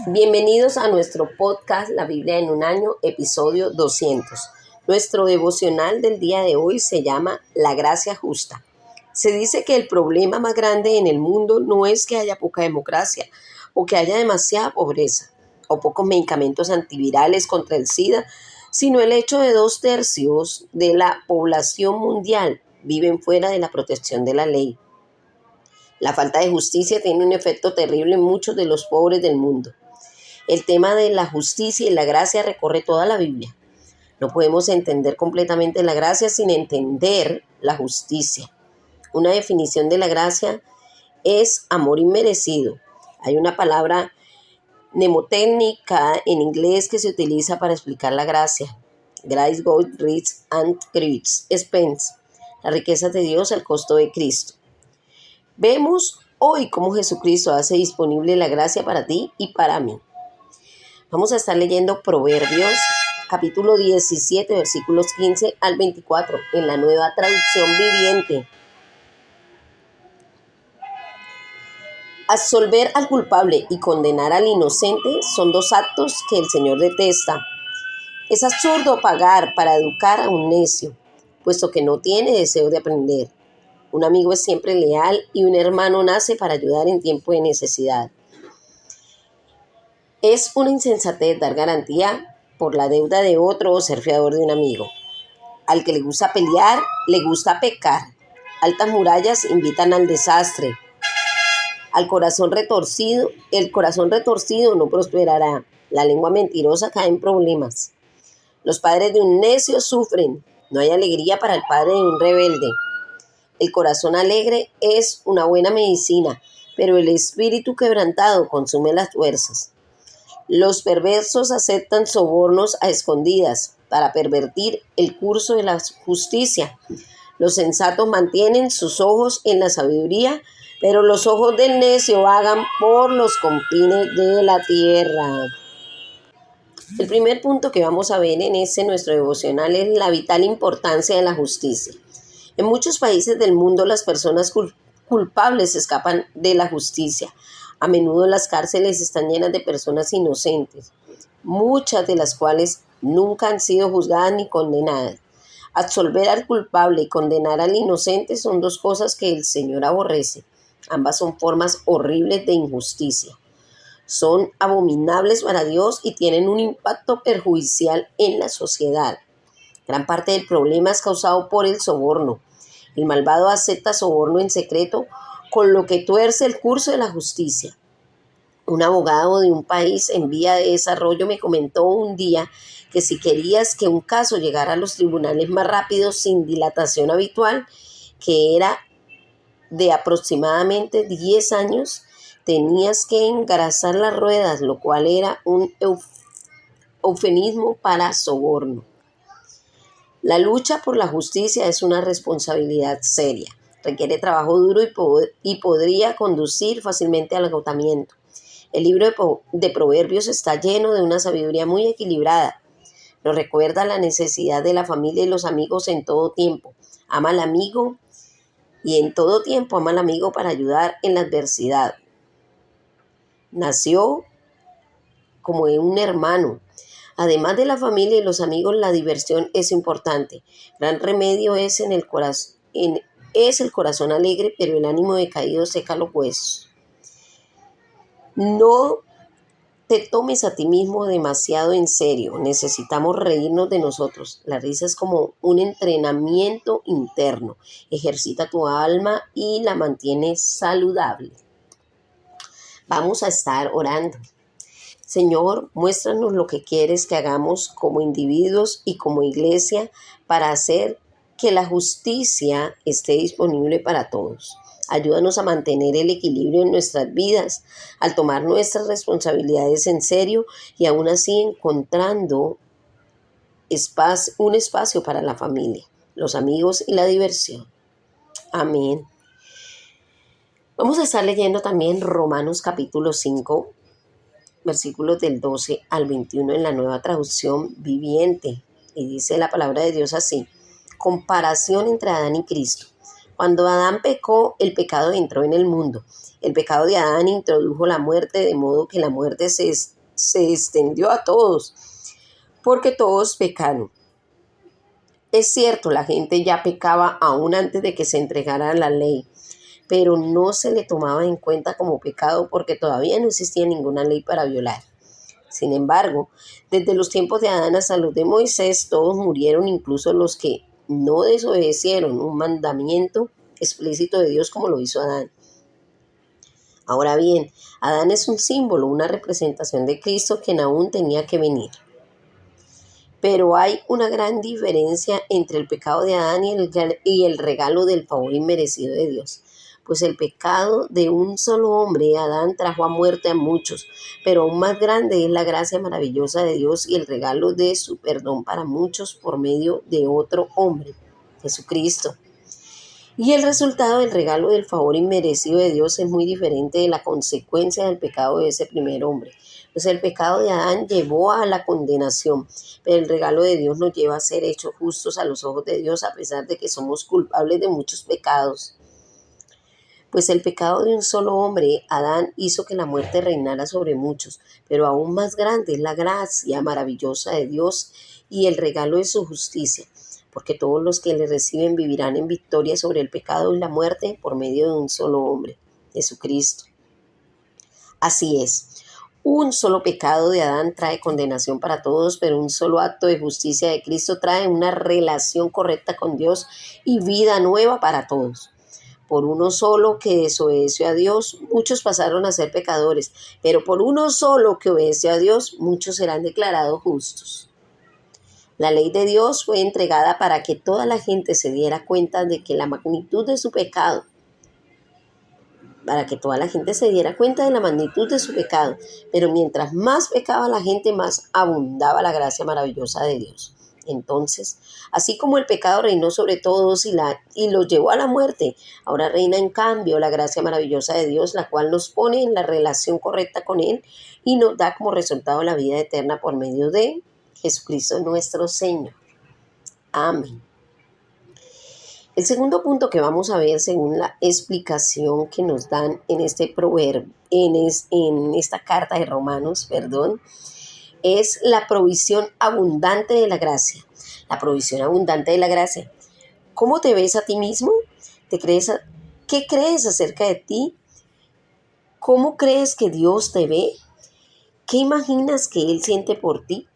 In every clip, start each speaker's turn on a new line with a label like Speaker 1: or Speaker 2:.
Speaker 1: Bienvenidos a nuestro podcast La Biblia en un año, episodio 200. Nuestro devocional del día de hoy se llama La gracia justa. Se dice que el problema más grande en el mundo no es que haya poca democracia o que haya demasiada pobreza o pocos medicamentos antivirales contra el SIDA, sino el hecho de 2/3 de la población mundial viven fuera de la protección de la ley. La falta de justicia tiene un efecto terrible en muchos de los pobres del mundo. El tema de la justicia y la gracia recorre toda la Biblia. No podemos entender completamente la gracia sin entender la justicia. Una definición de la gracia es amor inmerecido. Hay una palabra mnemotécnica en inglés que se utiliza para explicar la gracia. Grace, God, rich and grace, expense. La riqueza de Dios al costo de Cristo. Vemos hoy cómo Jesucristo hace disponible la gracia para ti y para mí. Vamos a estar leyendo Proverbios, capítulo 17, versículos 15 al 24, en la Nueva Traducción Viviente. Absolver al culpable y condenar al inocente son dos actos que el Señor detesta. Es absurdo pagar para educar a un necio, puesto que no tiene deseo de aprender. Un amigo es siempre leal y un hermano nace para ayudar en tiempo de necesidad. Es una insensatez dar garantía por la deuda de otro o ser fiador de un amigo. Al que le gusta pelear, le gusta pecar. Altas murallas invitan al desastre. El corazón retorcido no prosperará. La lengua mentirosa cae en problemas. Los padres de un necio sufren. No hay alegría para el padre de un rebelde. El corazón alegre es una buena medicina, pero el espíritu quebrantado consume las fuerzas. Los perversos aceptan sobornos a escondidas para pervertir el curso de la justicia. Los sensatos mantienen sus ojos en la sabiduría, pero los ojos del necio vagan por los confines de la tierra. El primer punto que vamos a ver en nuestro devocional es la vital importancia de la justicia. En muchos países del mundo las personas culpables escapan de la justicia. A menudo las cárceles están llenas de personas inocentes, muchas de las cuales nunca han sido juzgadas ni condenadas. Absolver al culpable y condenar al inocente son dos cosas que el Señor aborrece. Ambas son formas horribles de injusticia. Son abominables para Dios y tienen un impacto perjudicial en la sociedad. Gran parte del problema es causado por el soborno. El malvado acepta soborno en secreto, con lo que tuerce el curso de la justicia. Un abogado de un país en vía de desarrollo me comentó un día que si querías que un caso llegara a los tribunales más rápido sin dilatación habitual, que era de aproximadamente 10 años, tenías que engrasar las ruedas, lo cual era un eufemismo para soborno. La lucha por la justicia es una responsabilidad seria. Requiere trabajo duro y podría conducir fácilmente al agotamiento. El libro de Proverbios está lleno de una sabiduría muy equilibrada. Nos recuerda la necesidad de la familia y los amigos en todo tiempo. Ama al amigo y en todo tiempo ama al amigo para ayudar en la adversidad. Nació como un hermano. Además de la familia y los amigos, la diversión es importante. Gran remedio es el corazón alegre, pero el ánimo decaído seca los huesos. No te tomes a ti mismo demasiado en serio. Necesitamos reírnos de nosotros. La risa es como un entrenamiento interno. Ejercita tu alma y la mantiene saludable. Vamos a estar orando. Señor, muéstranos lo que quieres que hagamos como individuos y como iglesia para hacer que la justicia esté disponible para todos. Ayúdanos a mantener el equilibrio en nuestras vidas, al tomar nuestras responsabilidades en serio y aún así encontrando un espacio para la familia, los amigos y la diversión. Amén. Vamos a estar leyendo también Romanos capítulo 5, versículos del 12 al 21 en la Nueva Traducción Viviente. Y dice la palabra de Dios así: comparación entre Adán y Cristo. Cuando Adán pecó, el pecado entró en el mundo. El pecado de Adán introdujo la muerte, de modo que la muerte se extendió a todos, porque todos pecaron. Es cierto, la gente ya pecaba aún antes de que se entregara la ley, pero no se le tomaba en cuenta como pecado porque todavía no existía ninguna ley para violar. Sin embargo, desde los tiempos de Adán hasta los de Moisés, todos murieron, incluso los que no desobedecieron un mandamiento explícito de Dios como lo hizo Adán. Ahora bien, Adán es un símbolo, una representación de Cristo quien aún tenía que venir. Pero hay una gran diferencia entre el pecado de Adán y el regalo del favor inmerecido de Dios. Pues el pecado de un solo hombre, Adán, trajo a muerte a muchos, pero aún más grande es la gracia maravillosa de Dios y el regalo de su perdón para muchos por medio de otro hombre, Jesucristo. Y el resultado del regalo del favor inmerecido de Dios es muy diferente de la consecuencia del pecado de ese primer hombre. Pues el pecado de Adán llevó a la condenación, pero el regalo de Dios nos lleva a ser hechos justos a los ojos de Dios a pesar de que somos culpables de muchos pecados. Pues el pecado de un solo hombre, Adán, hizo que la muerte reinara sobre muchos, pero aún más grande es la gracia maravillosa de Dios y el regalo de su justicia, porque todos los que le reciben vivirán en victoria sobre el pecado y la muerte por medio de un solo hombre, Jesucristo. Así es. Un solo pecado de Adán trae condenación para todos, pero un solo acto de justicia de Cristo trae una relación correcta con Dios y vida nueva para todos. Por uno solo que desobedeció a Dios, muchos pasaron a ser pecadores, pero por uno solo que obedeció a Dios, muchos serán declarados justos. La ley de Dios fue entregada para que toda la gente se diera cuenta de que la magnitud de su pecado, pero mientras más pecaba la gente, más abundaba la gracia maravillosa de Dios. Entonces, así como el pecado reinó sobre todos y los llevó a la muerte, ahora reina en cambio la gracia maravillosa de Dios, la cual nos pone en la relación correcta con Él y nos da como resultado la vida eterna por medio de Jesucristo nuestro Señor. Amén. El segundo punto que vamos a ver, según la explicación que nos dan en este proverbio, en esta carta de Romanos, es la provisión abundante de la gracia. La provisión abundante de la gracia. ¿Cómo te ves a ti mismo? ¿Qué crees acerca de ti? ¿Cómo crees que Dios te ve? ¿Qué imaginas que Él siente por ti?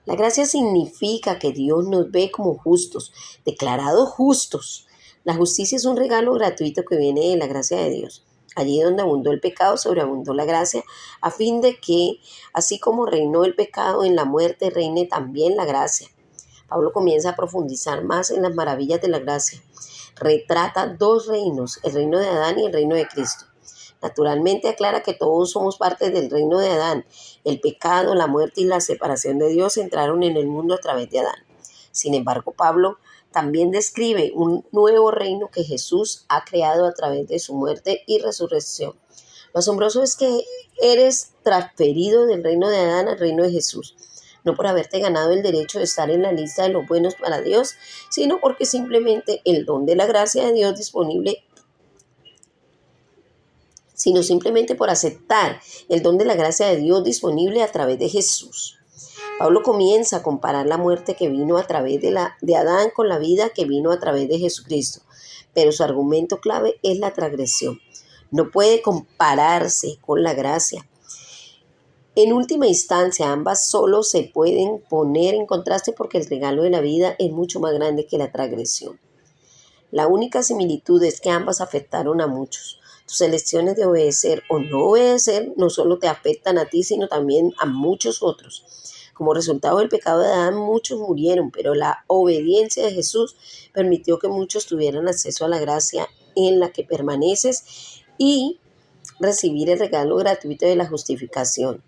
Speaker 1: La gracia significa que Dios nos ve como justos, declarados justos. La justicia es un regalo gratuito que viene de la gracia de Dios. Allí donde abundó el pecado, sobreabundó la gracia, a fin de que, así como reinó el pecado en la muerte, reine también la gracia. Pablo comienza a profundizar más en las maravillas de la gracia. Retrata dos reinos, el reino de Adán y el reino de Cristo. Naturalmente aclara que todos somos parte del reino de Adán. El pecado, la muerte y la separación de Dios entraron en el mundo a través de Adán. Sin embargo, Pablo también describe un nuevo reino que Jesús ha creado a través de su muerte y resurrección. Lo asombroso es que eres transferido del reino de Adán al reino de Jesús, no por haberte ganado el derecho de estar en la lista de los buenos para Dios, sino porque simplemente el don de la gracia de Dios sino simplemente por aceptar el don de la gracia de Dios disponible a través de Jesús. Pablo comienza a comparar la muerte que vino a través de Adán con la vida que vino a través de Jesucristo, pero su argumento clave es la transgresión. No puede compararse con la gracia. En última instancia, ambas solo se pueden poner en contraste porque el regalo de la vida es mucho más grande que la transgresión. La única similitud es que ambas afectaron a muchos. Tus elecciones de obedecer o no obedecer no solo te afectan a ti, sino también a muchos otros. Como resultado del pecado de Adán, muchos murieron, pero la obediencia de Jesús permitió que muchos tuvieran acceso a la gracia en la que permaneces y recibir el regalo gratuito de la justificación.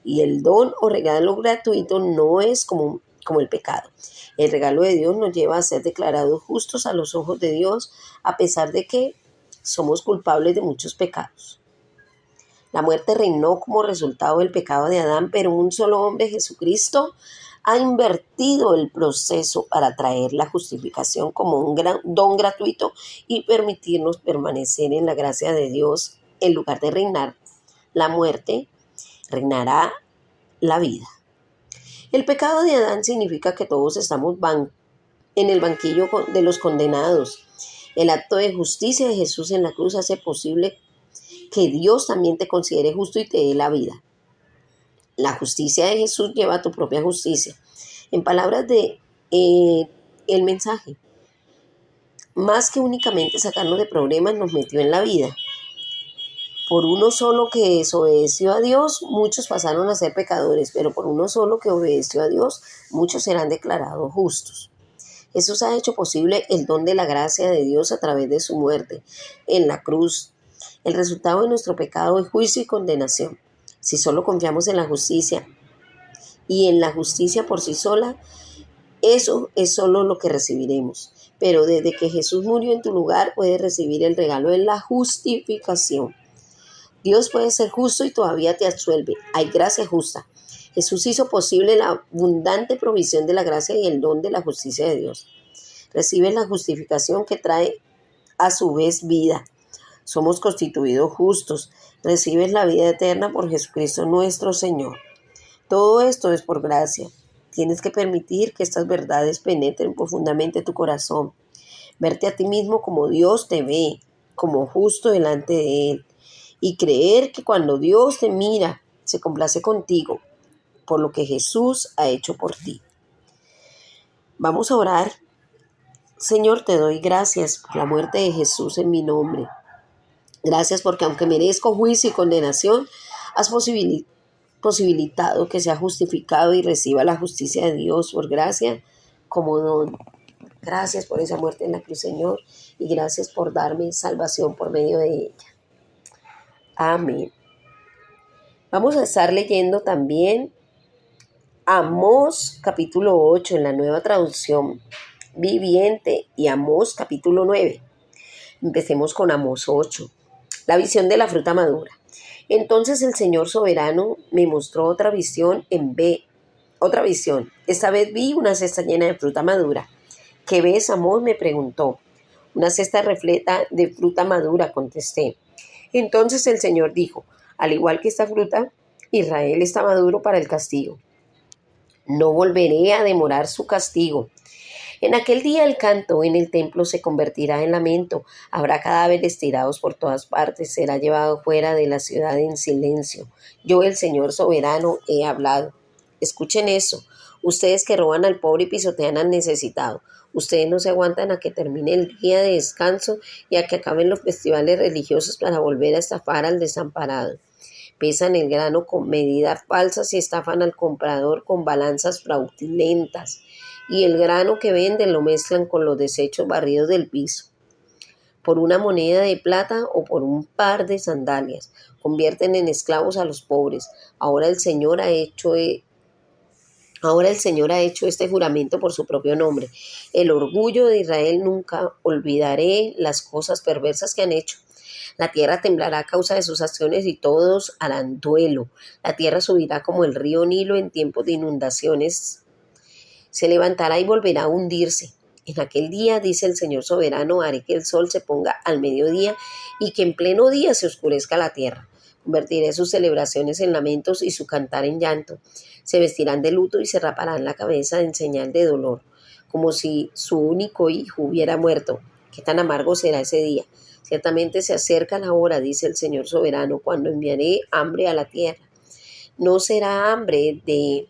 Speaker 1: Y el don o regalo gratuito no es como el pecado. El regalo de Dios nos lleva a ser declarados justos a los ojos de Dios, a pesar de que somos culpables de muchos pecados. La muerte reinó como resultado del pecado de Adán, pero un solo hombre, Jesucristo, ha invertido el proceso para traer la justificación como un gran don gratuito y permitirnos permanecer en la gracia de Dios. En lugar de reinar la muerte, reinará la vida. El pecado de Adán significa que todos estamos en el banquillo de los condenados. El acto de justicia de Jesús en la cruz hace posible que Dios también te considere justo y te dé la vida. La justicia de Jesús lleva tu propia justicia. En palabras de el mensaje, más que únicamente sacarnos de problemas, nos metió en la vida. Por uno solo que desobedeció a Dios, muchos pasaron a ser pecadores, pero por uno solo que obedeció a Dios, muchos serán declarados justos. Jesús ha hecho posible el don de la gracia de Dios a través de su muerte en la cruz. El resultado de nuestro pecado es juicio y condenación. Si solo confiamos en la justicia y en la justicia por sí sola, eso es solo lo que recibiremos. Pero desde que Jesús murió en tu lugar, puedes recibir el regalo de la justificación. Dios puede ser justo y todavía te absuelve. Hay gracia justa. Jesús hizo posible la abundante provisión de la gracia y el don de la justicia de Dios. Recibes la justificación que trae a su vez vida. Somos constituidos justos. Recibes la vida eterna por Jesucristo nuestro Señor. Todo esto es por gracia. Tienes que permitir que estas verdades penetren profundamente tu corazón. Verte a ti mismo como Dios te ve, como justo delante de Él. Y creer que cuando Dios te mira, se complace contigo por lo que Jesús ha hecho por ti. Vamos a orar. Señor, te doy gracias por la muerte de Jesús en mi nombre. Gracias porque aunque merezco juicio y condenación, has posibilitado que sea justificado y reciba la justicia de Dios por gracia como don. Gracias por esa muerte en la cruz, Señor, y gracias por darme salvación por medio de ella. Amén. Vamos a estar leyendo también Amós capítulo 8 en la Nueva Traducción Viviente y Amós capítulo 9. Empecemos con Amós 8. La visión de la fruta madura. Entonces el Señor soberano me mostró otra visión Otra visión. Esta vez vi una cesta llena de fruta madura. ¿Qué ves, Amós?, me preguntó. Una cesta repleta de fruta madura, contesté. Entonces el Señor dijo, al igual que esta fruta, Israel está maduro para el castigo. No volveré a demorar su castigo. En aquel día el canto en el templo se convertirá en lamento. Habrá cadáveres tirados por todas partes. Será llevado fuera de la ciudad en silencio. Yo, el Señor soberano, he hablado. Escuchen eso. Ustedes que roban al pobre y pisotean al necesitado. Ustedes no se aguantan a que termine el día de descanso y a que acaben los festivales religiosos para volver a estafar al desamparado. Pesan el grano con medidas falsas y estafan al comprador con balanzas fraudulentas. Y el grano que venden lo mezclan con los desechos barridos del piso. Por una moneda de plata o por un par de sandalias, convierten en esclavos a los pobres. Ahora el Señor ha hecho este juramento por su propio nombre. El orgullo de Israel nunca olvidaré las cosas perversas que han hecho. La tierra temblará a causa de sus acciones y todos harán duelo. La tierra subirá como el río Nilo en tiempos de inundaciones. Se levantará y volverá a hundirse. En aquel día, dice el Señor soberano, haré que el sol se ponga al mediodía y que en pleno día se oscurezca la tierra. Convertiré sus celebraciones en lamentos y su cantar en llanto. Se vestirán de luto y se raparán la cabeza en señal de dolor, como si su único hijo hubiera muerto. Qué tan amargo será ese día. Ciertamente se acerca la hora, dice el Señor soberano, cuando enviaré hambre a la tierra. No será hambre de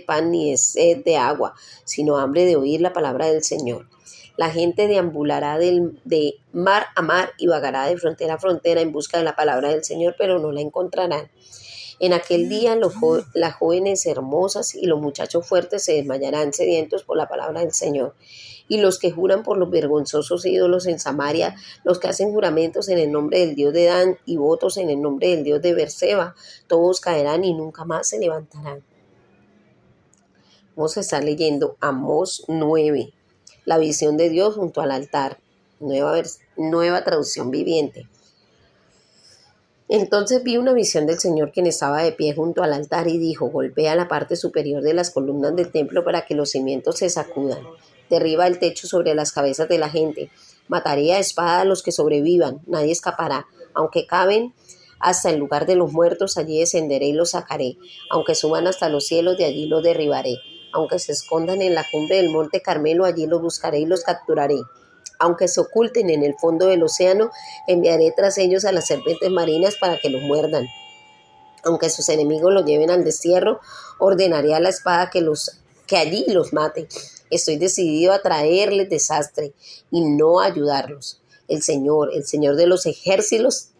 Speaker 1: pan ni de sed de agua, sino hambre de oír la palabra del Señor. La gente deambulará de mar a mar y vagará de frontera a frontera en busca de la palabra del Señor, pero no la encontrarán. En aquel día las jóvenes hermosas y los muchachos fuertes se desmayarán sedientos por la palabra del Señor. Y los que juran por los vergonzosos ídolos en Samaria, los que hacen juramentos en el nombre del Dios de Dan y votos en el nombre del Dios de Berseba, todos caerán y nunca más se levantarán. Vamos a estar leyendo Amós 9, la visión de Dios junto al altar, nueva traducción viviente. Entonces vi una visión del Señor quien estaba de pie junto al altar y dijo: golpea la parte superior de las columnas del templo para que los cimientos se sacudan. Derriba el techo sobre las cabezas de la gente. Mataré a espada a los que sobrevivan, nadie escapará. Aunque caben hasta el lugar de los muertos, allí descenderé y los sacaré. Aunque suban hasta los cielos, de allí los derribaré. Aunque se escondan en la cumbre del monte Carmelo, allí los buscaré y los capturaré. Aunque se oculten en el fondo del océano, enviaré tras ellos a las serpientes marinas para que los muerdan. Aunque sus enemigos los lleven al destierro, ordenaré a la espada que allí los mate. Estoy decidido a traerles desastre y no a ayudarlos. El Señor de los ejércitos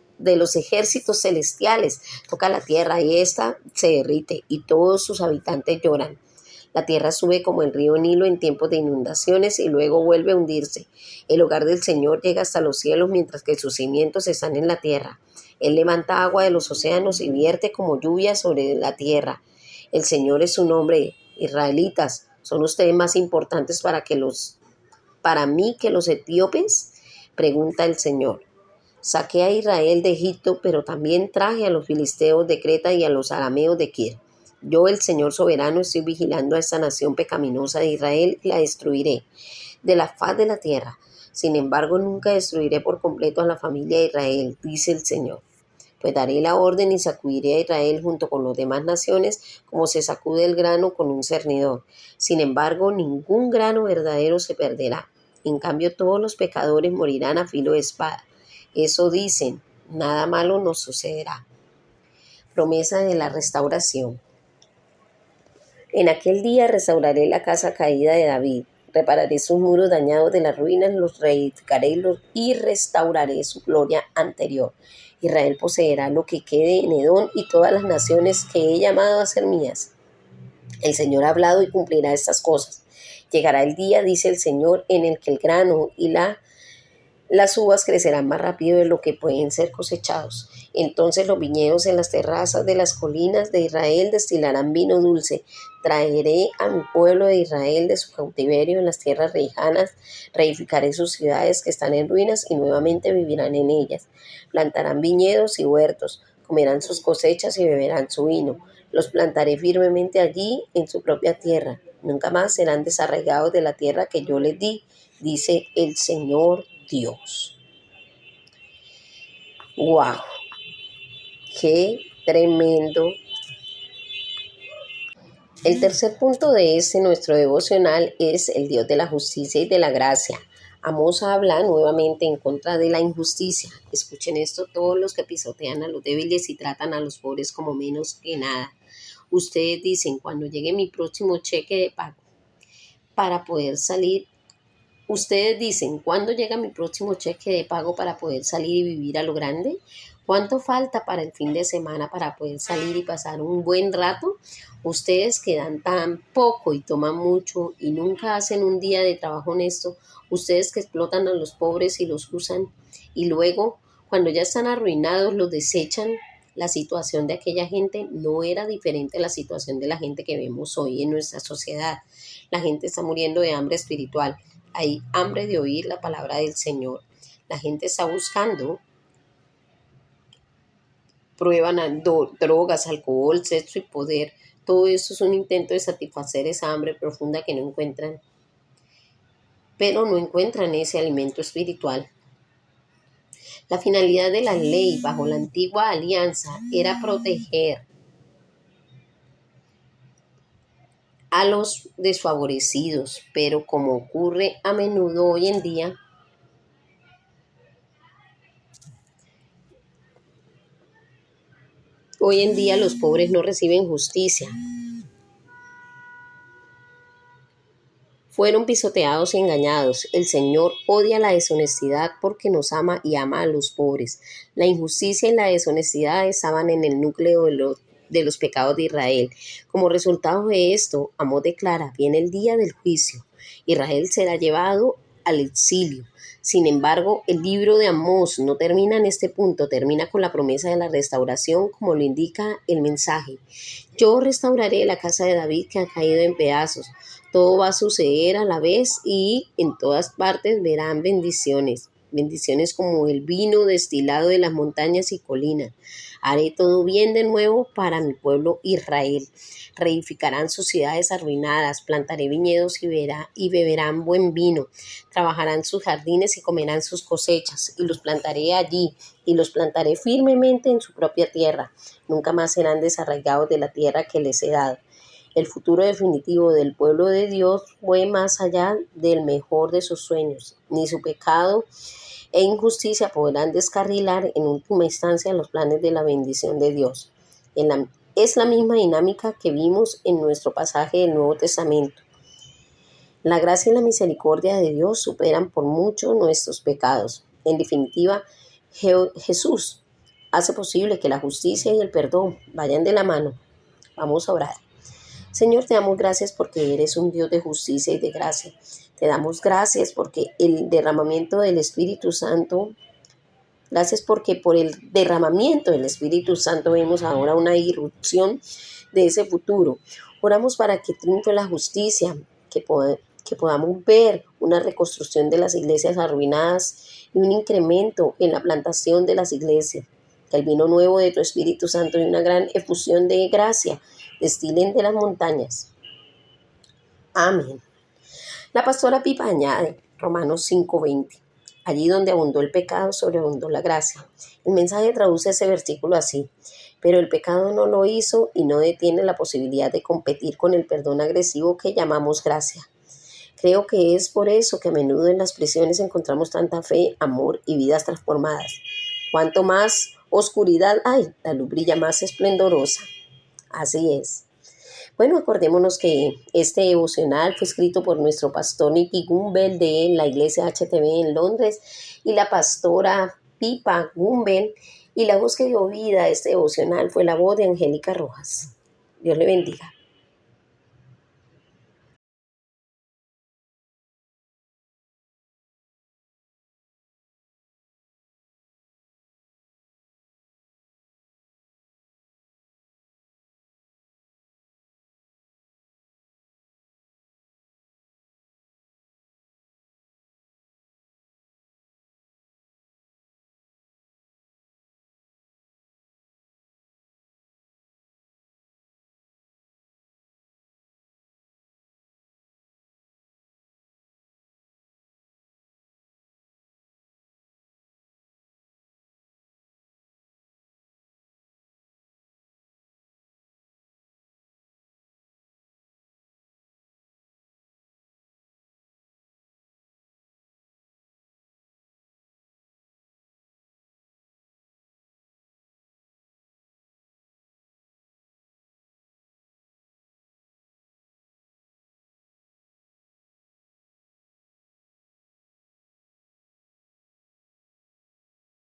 Speaker 1: celestiales, toca la tierra y ésta se derrite y todos sus habitantes lloran. La tierra sube como el río Nilo en tiempos de inundaciones y luego vuelve a hundirse. El hogar del Señor llega hasta los cielos mientras que sus cimientos están en la tierra. Él levanta agua de los océanos y vierte como lluvia sobre la tierra. El Señor es su nombre. Israelitas, ¿son ustedes más importantes para mí que los etíopes? Pregunta el Señor. Saqué a Israel de Egipto, pero también traje a los filisteos de Creta y a los arameos de Kir. Yo, el Señor soberano, estoy vigilando a esta nación pecaminosa de Israel y la destruiré de la faz de la tierra. Sin embargo, nunca destruiré por completo a la familia de Israel, dice el Señor. Pues daré la orden y sacudiré a Israel junto con las demás naciones, como se sacude el grano con un cernidor. Sin embargo, ningún grano verdadero se perderá. En cambio, todos los pecadores morirán a filo de espada. Eso dicen, nada malo nos sucederá. Promesa de la restauración. En aquel día restauraré la casa caída de David, repararé sus muros dañados de las ruinas, los reedificaré y restauraré su gloria anterior. Israel poseerá lo que quede en Edom y todas las naciones que he llamado a ser mías. El Señor ha hablado y cumplirá estas cosas. Llegará el día, dice el Señor, en el que el grano y las uvas crecerán más rápido de lo que pueden ser cosechados. Entonces los viñedos en las terrazas de las colinas de Israel destilarán vino dulce. Traeré a mi pueblo de Israel de su cautiverio en las tierras lejanas, reedificaré sus ciudades que están en ruinas y nuevamente vivirán en ellas. Plantarán viñedos y huertos, comerán sus cosechas y beberán su vino. Los plantaré firmemente allí en su propia tierra. Nunca más serán desarraigados de la tierra que yo les di, dice el Señor Dios. ¡Wow! ¡Qué tremendo! El tercer punto de nuestro devocional es el Dios de la justicia y de la gracia. Amós habla nuevamente en contra de la injusticia. Escuchen esto todos los que pisotean a los débiles y tratan a los pobres como menos que nada. Ustedes dicen, cuando llegue mi próximo cheque de pago para poder salir. Ustedes dicen, ¿cuándo llega mi próximo cheque de pago para poder salir y vivir a lo grande? ¿Cuánto falta para el fin de semana para poder salir y pasar un buen rato? Ustedes que dan tan poco y toman mucho y nunca hacen un día de trabajo honesto, ustedes que explotan a los pobres y los usan y luego, cuando ya están arruinados, los desechan. La situación de aquella gente no era diferente a la situación de la gente que vemos hoy en nuestra sociedad. La gente está muriendo de hambre espiritual. Hay hambre de oír la palabra del Señor. La gente está buscando, prueban drogas, alcohol, sexo y poder. Todo eso es un intento de satisfacer esa hambre profunda que no encuentran. Pero no encuentran ese alimento espiritual. La finalidad de la ley bajo la antigua alianza era proteger a los desfavorecidos, pero como ocurre a menudo hoy en día, los pobres no reciben justicia. Fueron pisoteados y engañados. El Señor odia la deshonestidad porque nos ama y ama a los pobres. La injusticia y la deshonestidad estaban en el núcleo de los pecados de Israel. Como resultado de esto, Amós declara, viene el día del juicio. Israel será llevado al exilio. Sin embargo, el libro de Amós no termina en este punto, termina con la promesa de la restauración, como lo indica el mensaje. Yo restauraré la casa de David que ha caído en pedazos. Todo va a suceder a la vez y en todas partes verán bendiciones. bendiciones como el vino destilado de las montañas y colinas. Haré todo bien de nuevo para mi pueblo Israel. Reedificarán sus ciudades arruinadas, plantaré viñedos y beberán buen vino. Trabajarán sus jardines y comerán sus cosechas, y los plantaré allí, y los plantaré firmemente en su propia tierra. Nunca más serán desarraigados de la tierra que les he dado. El futuro definitivo del pueblo de Dios fue más allá del mejor de sus sueños. Ni su pecado e injusticia podrán descarrilar en última instancia los planes de la bendición de Dios. Es la misma dinámica que vimos en nuestro pasaje del Nuevo Testamento. La gracia y la misericordia de Dios superan por mucho nuestros pecados. En definitiva, Jesús hace posible que la justicia y el perdón vayan de la mano. Vamos a orar. Señor, te damos gracias porque eres un Dios de justicia y de gracia. Te damos gracias porque el derramamiento del Espíritu Santo, gracias porque por el derramamiento del Espíritu Santo vemos ahora una irrupción de ese futuro. Oramos para que triunfe la justicia, que podamos ver una reconstrucción de las iglesias arruinadas y un incremento en la plantación de las iglesias. Que el vino nuevo de tu Espíritu Santo y una gran efusión de gracia destilen de las montañas. Amén. La pastora Pipa añade, Romanos 5:20, allí donde abundó el pecado, sobreabundó la gracia. El mensaje traduce ese versículo así: pero el pecado no lo hizo y no detiene la posibilidad de competir con el perdón agresivo que llamamos gracia. Creo que es por eso que a menudo en las prisiones encontramos tanta fe, amor y vidas transformadas. Cuanto más oscuridad hay, la luz brilla más esplendorosa. Así es. Bueno, acordémonos que este devocional fue escrito por nuestro pastor Nicky Gumbel de la iglesia HTV en Londres y la pastora Pipa Gumbel, y la voz que dio vida a este devocional fue la voz de Angélica Rojas. Dios le bendiga.